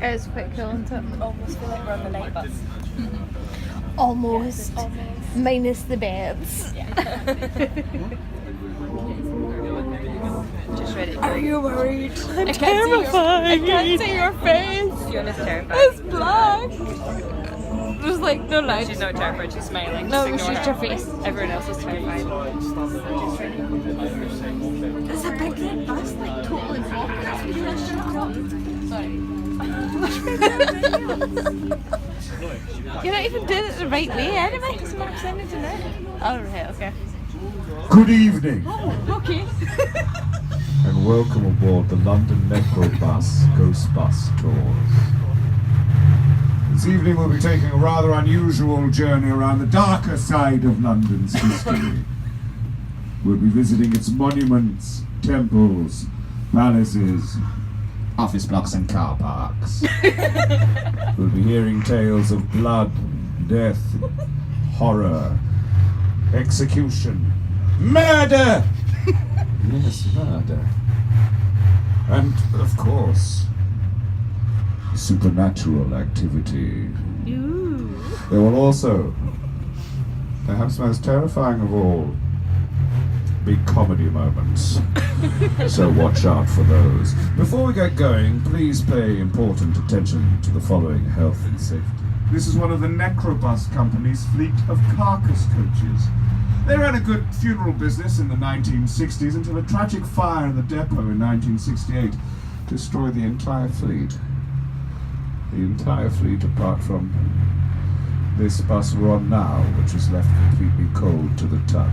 It's quite cool, isn't it? Almost feel like we're on the night bus. Almost. Almost. Minus the beds. Just ready to go. Are you worried? I'm I can't terrified. see your face. Fiona's terrified. It's black. There's like no light. She's not terrified, she's smiling. No, Just it's ignore just her. her face. Everyone else is terrified. There's a big red bus like totally blocking us. We just shut up. Sorry. You're not even doing it the right way anyway. Because I'm sending to now. Oh, right, okay. Good evening, Okay. and welcome aboard the London Metro Bus Ghost Bus Tours. This evening we'll be taking a rather unusual journey around the darker side of London's history. We'll be visiting its monuments, temples, palaces, office blocks and car parks. We'll be hearing tales of blood, death, horror, execution, murder! Yes, murder. And, of course, supernatural activity. There will also, perhaps most terrifying of all, be comedy moments. So watch out for those. Before we get going, please pay important attention to the following health and safety. This is one of the Necrobus Company's fleet of carcass coaches. They ran a good funeral business in the 1960s until a tragic fire in the depot in 1968 destroyed the entire fleet. The entire fleet, apart from this bus we're on now, which is left completely cold to the touch.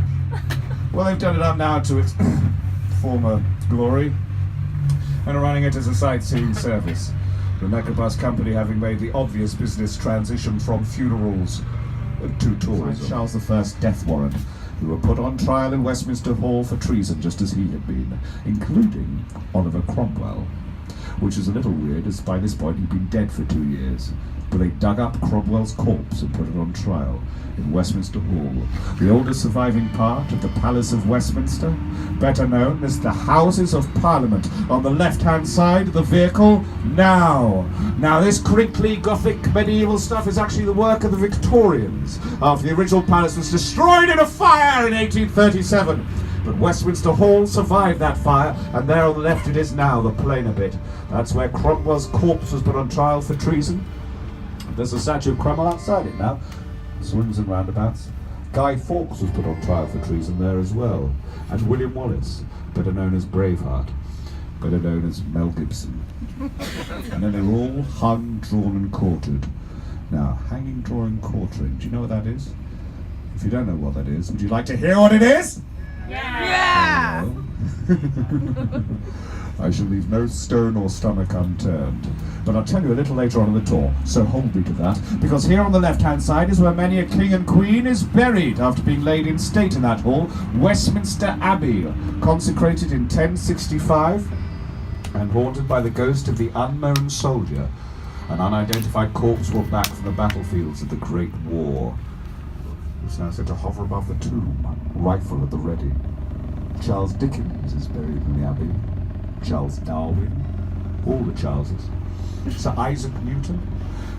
Well, they've done it up now to its former glory and are running it as a sightseeing service. The Necrobus Company having made the obvious business transition from funerals to tourism. Charles I's death warrant, who were put on trial in Westminster Hall for treason just as he had been, including Oliver Cromwell. Which is a little weird, as by this point he'd been dead for 2 years. But they dug up Cromwell's corpse and put it on trial in Westminster Hall, the oldest surviving part of the Palace of Westminster, better known as the Houses of Parliament. On the left-hand side of the vehicle, now this crinkly Gothic medieval stuff is actually the work of the Victorians, after the original palace was destroyed in a fire in 1837. But Westminster Hall survived that fire, and there on the left it is now, the plainer bit. That's where Cromwell's corpse was put on trial for treason. There's a statue of Cromwell outside it now. Swings and roundabouts. Guy Fawkes was put on trial for treason there as well. And William Wallace, better known as Braveheart, better known as Mel Gibson. And then they were all hung, drawn and quartered. Now, hanging, drawing, quartering, do you know what that is? If you don't know what that is, would you like to hear what it is? Yeah! I shall leave no stone or stomach unturned. But I'll tell you a little later on in the tour, so hold me to that, because here on the left-hand side is where many a king and queen is buried after being laid in state in that hall, Westminster Abbey, consecrated in 1065 and haunted by the ghost of the unknown soldier, an unidentified corpse brought back from the battlefields of the Great War. It's now said to hover above the tomb, rifle at the ready. Charles Dickens is buried in the Abbey. Charles Darwin, all the Charleses. Sir Isaac Newton.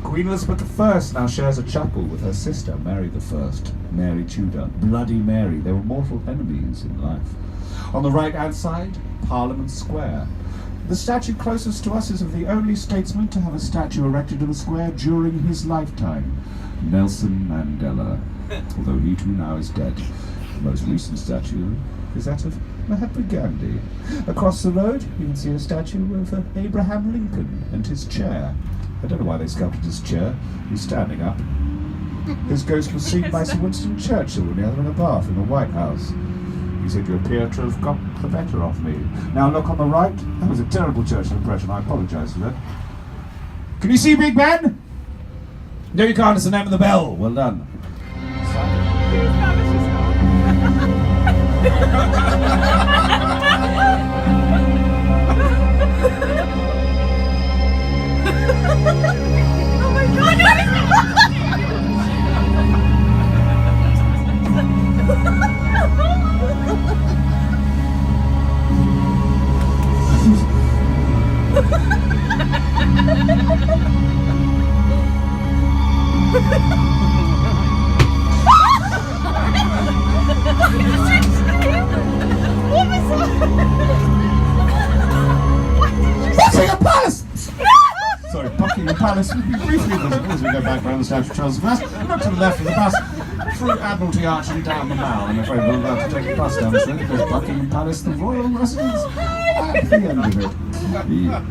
Queen Elizabeth I now shares a chapel with her sister, Mary I, Mary Tudor, Bloody Mary. They were mortal enemies in life. On the right-hand side, Parliament Square. The statue closest to us is of the only statesman to have a statue erected in the square during his lifetime, Nelson Mandela, although he too now is dead. The most recent statue is that of Mahatma Gandhi. Across the road, you can see a statue of Abraham Lincoln and his chair. I don't know why they sculpted his chair. He's standing up. His ghost was seen by Sir Winston Churchill when he had him in a bath in the White House. He said, "You appear to have got the better of me." Now look on the right. That was a terrible Churchill impression. I apologise for that. Can you see Big Ben? No, you can't. It's the name of the bell. Well done. Oh my god! Buckingham Palace! Sorry, Buckingham Palace. Briefly visible as we go back around the statue of Charles I. Look to the left of the bus, through Admiralty Arch and down the Mall. I'm afraid we're about to take the bus down this way because Buckingham Palace, the royal residence, at the end of it. The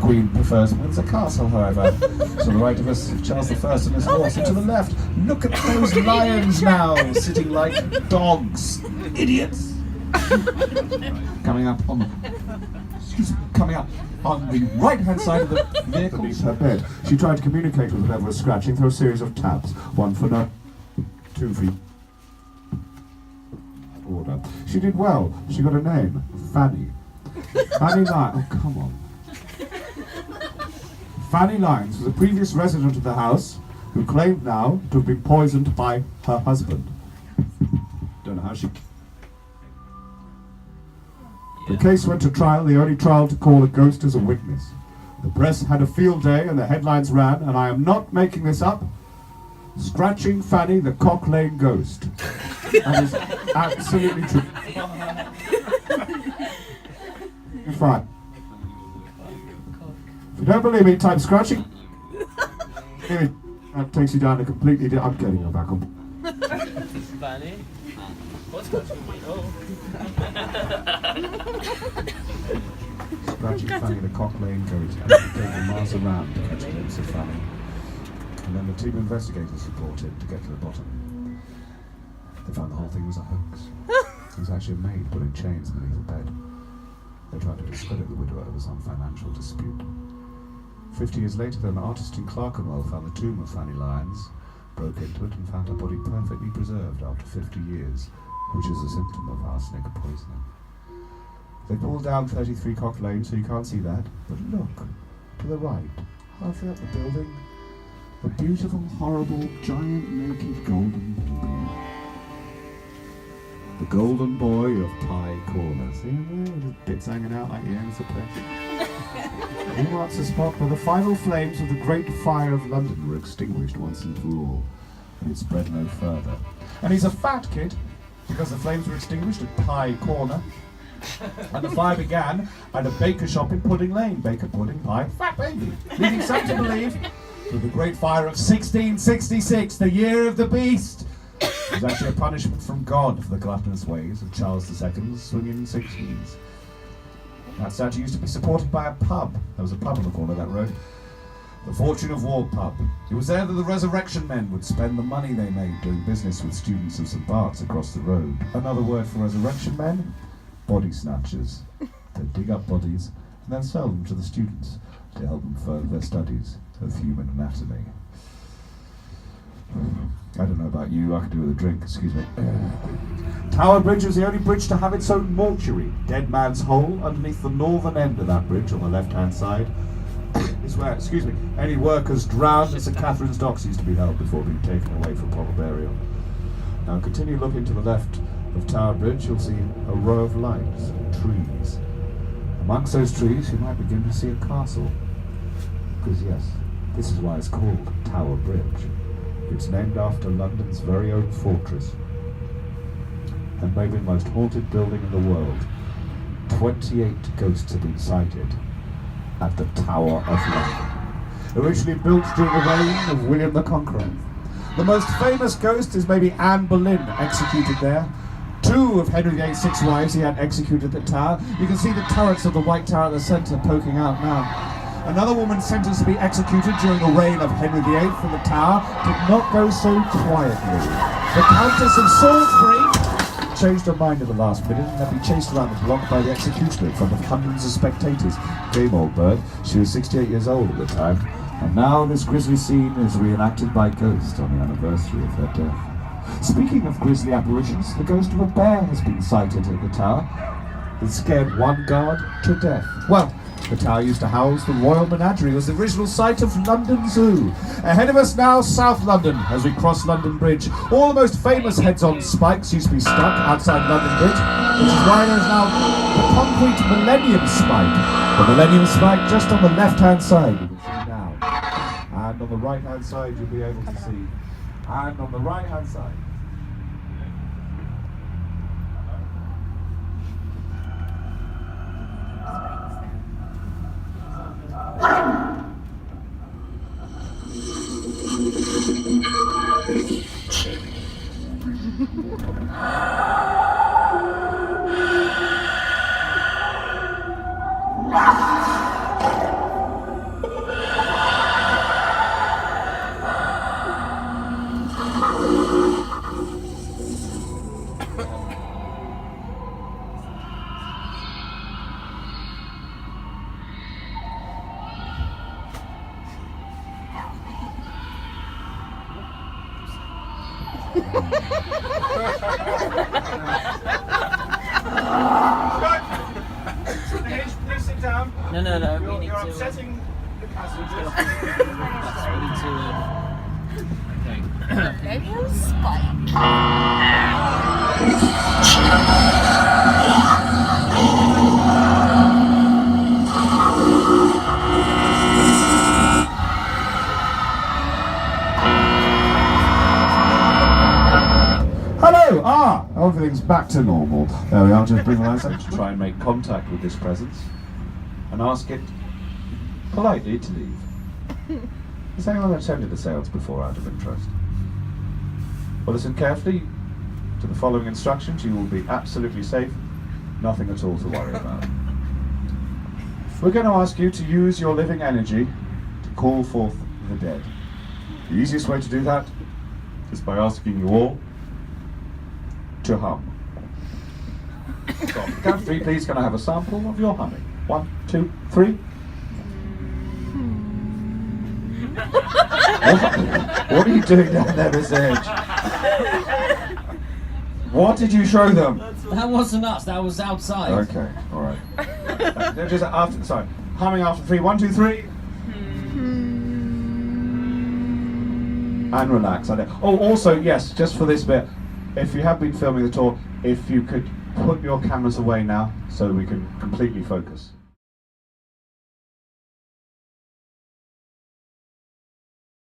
Queen prefers Windsor Castle, however. To the right of us, Charles I and his horse, and to the left, look at those lions now, sitting like dogs. Idiots! Coming up on the right-hand side of the vehicle beneath her bed. She tried to communicate with whoever was scratching through a series of taps. One for no, two for order. She did well. She got a name. Fanny. Fanny Lyons. Oh, come on. Fanny Lyons was a previous resident of the house who claimed now to have been poisoned by her husband. Don't know how she... The case went to trial, the only trial to call a ghost as a witness. The press had a field day and the headlines ran, and I am not making this up, Scratching Fanny the Cock Lane Ghost. That is absolutely true. Fine. If you don't believe me, type scratching. That takes you down a completely different... I'm getting her back on. Fanny? What's Scratching Fanny the Cock Lane Ghost and taking miles around to catch a glimpse of Fanny. And then the team of investigators reported to get to the bottom. They found the whole thing was a hoax. It was actually a maid pulling chains beneath the bed. They tried to discredit the widower over some financial dispute. 50 years later, an artist in Clerkenwell found the tomb of Fanny Lyons, broke into it and found her body perfectly preserved after 50 years, which is a symptom of arsenic poisoning. They pulled down 33 Cock Lane, so you can't see that, but look, to the right, halfway up the building, a beautiful, horrible, giant, naked golden baby. The golden boy of Pye Corner. See him there with his bits hanging out like he owns the place? He marks a spot where the final flames of the Great Fire of London were extinguished once and for all, and it spread no further. And he's a fat kid, because the flames were extinguished at Pye Corner, and the fire began at a baker shop in Pudding Lane. Baker, pudding, pie, fat baby. Leading some to believe that the Great Fire of 1666, the year of the beast, was actually a punishment from God for the gluttonous ways of Charles II's swinging 60s. That statue used to be supported by a pub. There was a pub on the corner of that road. The Fortune of War pub. It was there that the Resurrection Men would spend the money they made doing business with students of St. Bart's across the road. Another word for Resurrection Men? Body snatchers. They'd dig up bodies and then sell them to the students to help them further their studies of human anatomy. I don't know about you, I could do with a drink, excuse me. Tower Bridge was the only bridge to have its own mortuary. Dead Man's Hole, underneath the northern end of that bridge on the left-hand side, is where, any workers drowned at St. Catherine's Docks used to be held before being taken away for proper burial. Now continue looking to the left of Tower Bridge, you'll see a row of lights and trees. Amongst those trees, you might begin to see a castle. Because yes, this is why it's called Tower Bridge. It's named after London's very own fortress, and maybe the most haunted building in the world. 28 ghosts have been sighted at the Tower of London. Originally built during the reign of William the Conqueror. The most famous ghost is maybe Anne Boleyn, executed there. 2 of Henry VIII's 6 wives he had executed at the Tower. You can see the turrets of the White Tower at the centre poking out now. Another woman sentenced to be executed during the reign of Henry VIII in the Tower did not go so quietly. The Countess of Salisbury changed her mind at the last minute and had been chased around the block by the executioner in front of hundreds of spectators. Game old bird. She was 68 years old at the time. And now this grisly scene is reenacted by ghosts on the anniversary of her death. Speaking of grisly apparitions, the ghost of a bear has been sighted at the Tower. It scared one guard to death. Well, the Tower used to house the Royal Menagerie. It was the original site of London Zoo. Ahead of us now, South London, as we cross London Bridge. All the most famous heads on spikes used to be stuck outside London Bridge, which is why there's now the concrete Millennium Spike. The Millennium Spike just on the left-hand side, you can see now. And and on the right hand side you'll be able to see. And on the right hand side. Please sit down. No, we need You're to. upsetting the passengers. We need to. Okay. Spike. Hello! Everything's back to normal. There we are, just bring the lights up to try and make contact with this presence and ask it politely to leave. Has anyone attended a seance before out of interest? Well, listen carefully to the following instructions. You will be absolutely safe, nothing at all to worry about. We're going to ask you to use your living energy to call forth the dead. The easiest way to do that is by asking you all to hum. So, on the count of three, please, can I have a sample of your humming? 1, 2, 3. What are you doing down there, Miss Edge? What did you show them? That wasn't us. That was outside. Okay, all right. Just after, sorry, humming after 3. 1, 2, 3. And relax. Oh, also, yes, just for this bit, if you have been filming the tour, if you could put your cameras away now so we can completely focus.